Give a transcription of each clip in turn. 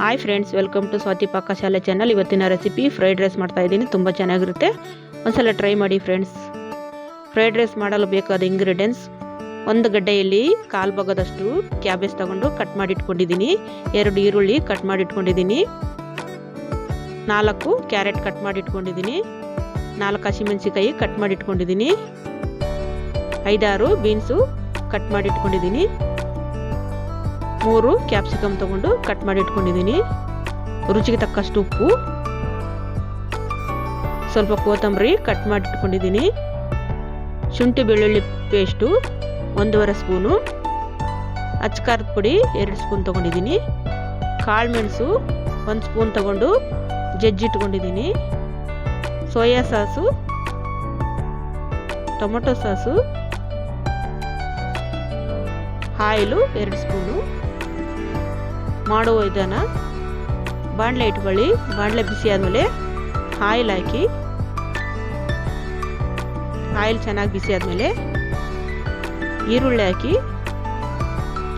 Hi friends, welcome to swathipaakashaale channel. ಇವತ್ತಿನ recipe fried rice ಮಾಡ್ತಾ ಇದ್ದೀನಿ. ತುಂಬ ಚೆನ್ನಾಗಿರುತ್ತೆ, ಒಂದ್ಸಲ ಟ್ರೈ ಮಾಡಿ ಫ್ರೆಂಡ್ಸ್. ಫ್ರೈಡ್ ರೈಸ್ ಮಾಡಲು ಬೇಕಾದ ಇಂಗ್ರೀಡಿಯೆಂಟ್ಸ್: ಒಂದು ಗಡ್ಡೆಯಲ್ಲಿ ಕಾಲು ಭಾಗದಷ್ಟು ಕ್ಯಾಬೇಜ್ ತಗೊಂಡು ಕಟ್ ಮಾಡಿ ಇಟ್ಕೊಂಡಿದ್ದೀನಿ, 2 ಈರುಳ್ಳಿ ಕಟ್ ಮಾಡಿ ಇಟ್ಕೊಂಡಿದ್ದೀನಿ, 4 ಕ್ಯಾರೆಟ್ ಕಟ್ ಮಾಡಿ ಇಟ್ಕೊಂಡಿದ್ದೀನಿ, 4 ಹಸಿಮೆಣಸಿಕಾಯಿ ಕಟ್ ಮಾಡಿ ಇಟ್ಕೊಂಡಿದ್ದೀನಿ, 5-6 ಬೀನ್ಸು ಕಟ್ ಮಾಡಿ ಇಟ್ಕೊಂಡಿದ್ದೀನಿ, 3 ಕ್ಯಾಪ್ಸಿಕಮ್ ತಗೊಂಡು ಕಟ್ ಮಾಡಿ ಇಟ್ಕೊಂಡಿದ್ದೀನಿ, ರುಚಿಗೆ ತಕ್ಕಷ್ಟು ಉಪ್ಪು, ಸ್ವಲ್ಪ ಕೊತ್ತಂಬರಿ ಕಟ್ ಮಾಡಿ ಇಟ್ಕೊಂಡಿದ್ದೀನಿ, ಶುಂಠಿ ಬೆಳ್ಳುಳ್ಳಿ ಪೇಸ್ಟು 1.5 ಸ್ಪೂನು, ಅಚ್ಚಕಾರದ ಪುಡಿ 2 ಸ್ಪೂನ್ ತಗೊಂಡಿದ್ದೀನಿ, ಕಾಳು ಮೆಣಸು 1 ಸ್ಪೂನ್ ತಗೊಂಡು ಜಜ್ಜಿಟ್ಕೊಂಡಿದ್ದೀನಿ, soya sauce, tomato sauce, oil 2 spoon. ಮಾಡುವ ವಿಧಾನ: ಬಾಣಲೆ ಇಟ್ಕೊಳ್ಳಿ, ಬಾಣಲೆ ಬಿಸಿ ಆದಮೇಲೆ ಆಯಿಲ್ ಹಾಕಿ, ಆಯಿಲ್ ಚೆನ್ನಾಗಿ ಬಿಸಿ ಆದಮೇಲೆ ಈರುಳ್ಳಿ ಹಾಕಿ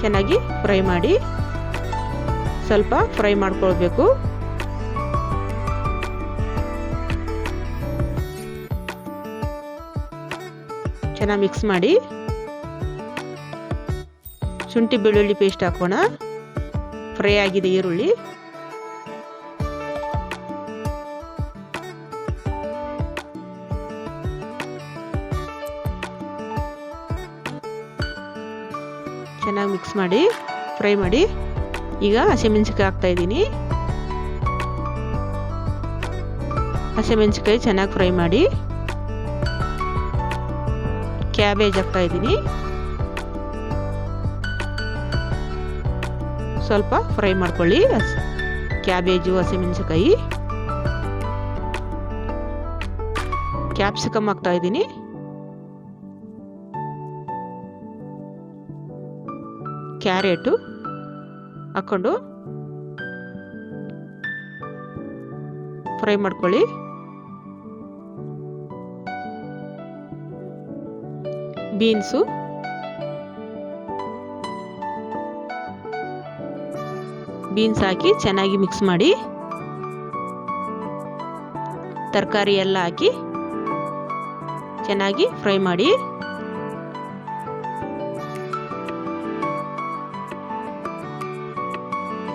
ಚೆನ್ನಾಗಿ ಫ್ರೈ ಮಾಡಿ, ಸ್ವಲ್ಪ ಫ್ರೈ ಮಾಡ್ಕೊಳ್ಬೇಕು. ಚೆನ್ನಾಗಿ ಮಿಕ್ಸ್ ಮಾಡಿ ಶುಂಠಿ ಬೆಳ್ಳುಳ್ಳಿ ಪೇಸ್ಟ್ ಹಾಕೋಣ. ಫ್ರೈ ಆಗಿದೆ ಈರುಳ್ಳಿ. ಚೆನ್ನಾಗಿ ಮಿಕ್ಸ್ ಮಾಡಿ ಫ್ರೈ ಮಾಡಿ. ಈಗ ಹಸಿಮೆಣಸಿಕಾಯಿ ಹಾಕ್ತಾ ಇದ್ದೀನಿ. ಹಸಿಮೆಣಸಿಕಾಯಿ ಚೆನ್ನಾಗಿ ಫ್ರೈ ಮಾಡಿ. ಕ್ಯಾಬೇಜ್ ಹಾಕ್ತಾ ಇದ್ದೀನಿ. ಸ್ವಲ್ಪ ಫ್ರೈ ಮಾಡ್ಕೊಳ್ಳಿ ಕ್ಯಾಬೇಜು, ಹಸಿಮೆಣಸಿಕಾಯಿ. ಕ್ಯಾಪ್ಸಿಕಮ್ ಹಾಕ್ತಾ ಇದ್ದೀನಿ. ಕ್ಯಾರೆಟು ಹಾಕೊಂಡು ಫ್ರೈ ಮಾಡ್ಕೊಳ್ಳಿ. ಬೀನ್ಸು, ಬೀನ್ಸ್ ಹಾಕಿ ಚೆನ್ನಾಗಿ ಮಿಕ್ಸ್ ಮಾಡಿ. ತರಕಾರಿ ಎಲ್ಲ ಹಾಕಿ ಚೆನ್ನಾಗಿ ಫ್ರೈ ಮಾಡಿ.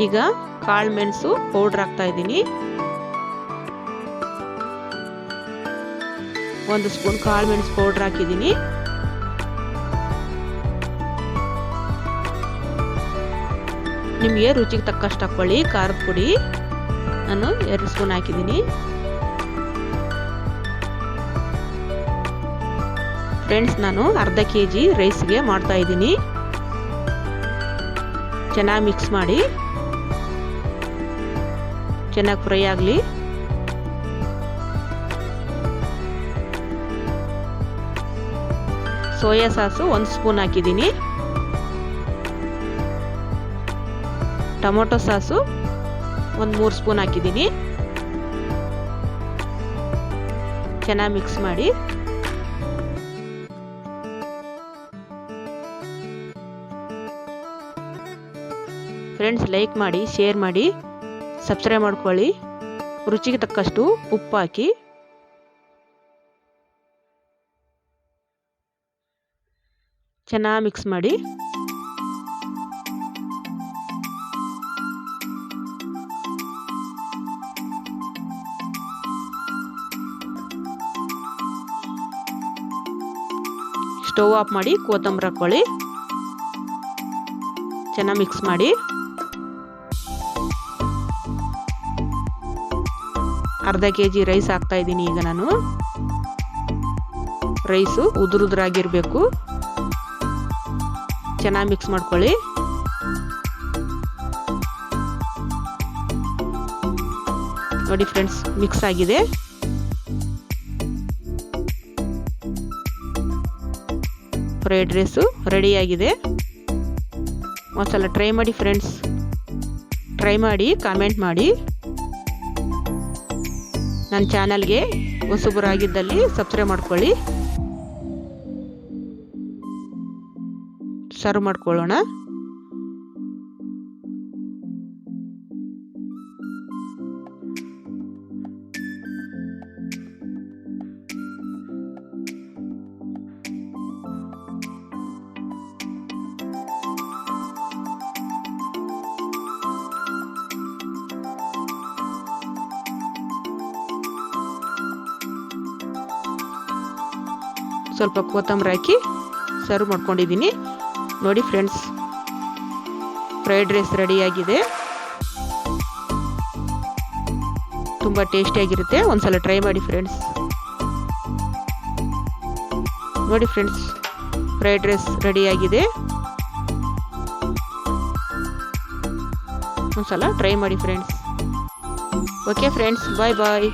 ಈಗ ಕಾಳು ಮೆಣಸು ಪೌಡರ್ ಹಾಕ್ತಾ ಇದ್ದೀನಿ. 1 ಸ್ಪೂನ್ ಕಾಳು ಮೆಣಸು ಪೌಡರ್ ಹಾಕಿದ್ದೀನಿ. ನಿಮಗೆ ರುಚಿಗೆ ತಕ್ಕಷ್ಟು ಹಾಕ್ಕೊಳ್ಳಿ. ಖಾರದ ಪುಡಿ ನಾನು 2 ಸ್ಪೂನ್ ಹಾಕಿದ್ದೀನಿ. ಫ್ರೆಂಡ್ಸ್, ನಾನು ಅರ್ಧ kg ರೈಸ್ಗೆ ಮಾಡ್ತಾ ಇದ್ದೀನಿ. ಚೆನ್ನಾಗಿ ಮಿಕ್ಸ್ ಮಾಡಿ, ಚೆನ್ನಾಗಿ ಫ್ರೈ ಆಗಲಿ. ಸೋಯಾ ಸಾಸು 1 ಸ್ಪೂನ್ ಹಾಕಿದ್ದೀನಿ. ಟೊಮೊಟೊ ಸಾಸು 3 ಸ್ಪೂನ್ ಹಾಕಿದ್ದೀನಿ. ಚೆನ್ನಾಗಿ ಮಿಕ್ಸ್ ಮಾಡಿ. ಫ್ರೆಂಡ್ಸ್, ಲೈಕ್ ಮಾಡಿ, ಶೇರ್ ಮಾಡಿ, ಸಬ್ಸ್ಕ್ರೈಬ್ ಮಾಡ್ಕೊಳ್ಳಿ. ರುಚಿಗೆ ತಕ್ಕಷ್ಟು ಉಪ್ಪು ಹಾಕಿ ಚೆನ್ನಾಗಿ ಮಿಕ್ಸ್ ಮಾಡಿ. ಸ್ಟವ್ ಆಫ್ ಮಾಡಿ ಕೊತ್ತಂಬರಿ ಹಾಕೊಳ್ಳಿ. ಚೆನ್ನಾಗಿ ಮಿಕ್ಸ್ ಮಾಡಿ. ಅರ್ಧ kg ರೈಸ್ ಹಾಕ್ತಾ ಇದ್ದೀನಿ. ಈಗ ನಾನು ರೈಸು ಉದುರುದ್ರಾಗಿರ್ಬೇಕು. ಚೆನ್ನಾಗಿ ಮಿಕ್ಸ್ ಮಾಡ್ಕೊಳ್ಳಿ. ನೋಡಿ ಫ್ರೆಂಡ್ಸ್, ಮಿಕ್ಸ್ ಆಗಿದೆ. ಫ್ರೈಡ್ ರೈಸು ರೆಡಿಯಾಗಿದೆ. ಒಂದ್ಸಲ ಟ್ರೈ ಮಾಡಿ ಫ್ರೆಂಡ್ಸ್. ಟ್ರೈ ಮಾಡಿ ಕಾಮೆಂಟ್ ಮಾಡಿ. ನನ್ನ ಚಾನಲ್ಗೆ ಹೊಸಬರಾಗಿದ್ದಲ್ಲಿ ಸಬ್ಸ್ಕ್ರೈಬ್ ಮಾಡ್ಕೊಳ್ಳಿ. ಸರ್ವ್ ಮಾಡ್ಕೊಳ್ಳೋಣ. ಸ್ವಲ್ಪ ಕೊತ್ತಂಬರಿ ಹಾಕಿ ಸರ್ವ್ ಮಾಡ್ಕೊಂಡಿದ್ದೀನಿ. ನೋಡಿ ಫ್ರೆಂಡ್ಸ್, ಫ್ರೈಡ್ ರೈಸ್ ರೆಡಿಯಾಗಿದೆ. ತುಂಬ ಟೇಸ್ಟಿಯಾಗಿರುತ್ತೆ. ಒಂದ್ಸಲ ಟ್ರೈ ಮಾಡಿ ಫ್ರೆಂಡ್ಸ್. ನೋಡಿ ಫ್ರೆಂಡ್ಸ್, ಫ್ರೈಡ್ ರೈಸ್ ರೆಡಿಯಾಗಿದೆ. ಒಂದ್ಸಲ ಟ್ರೈ ಮಾಡಿ ಫ್ರೆಂಡ್ಸ್. ಓಕೆ ಫ್ರೆಂಡ್ಸ್, ಬಾಯ್ ಬಾಯ್.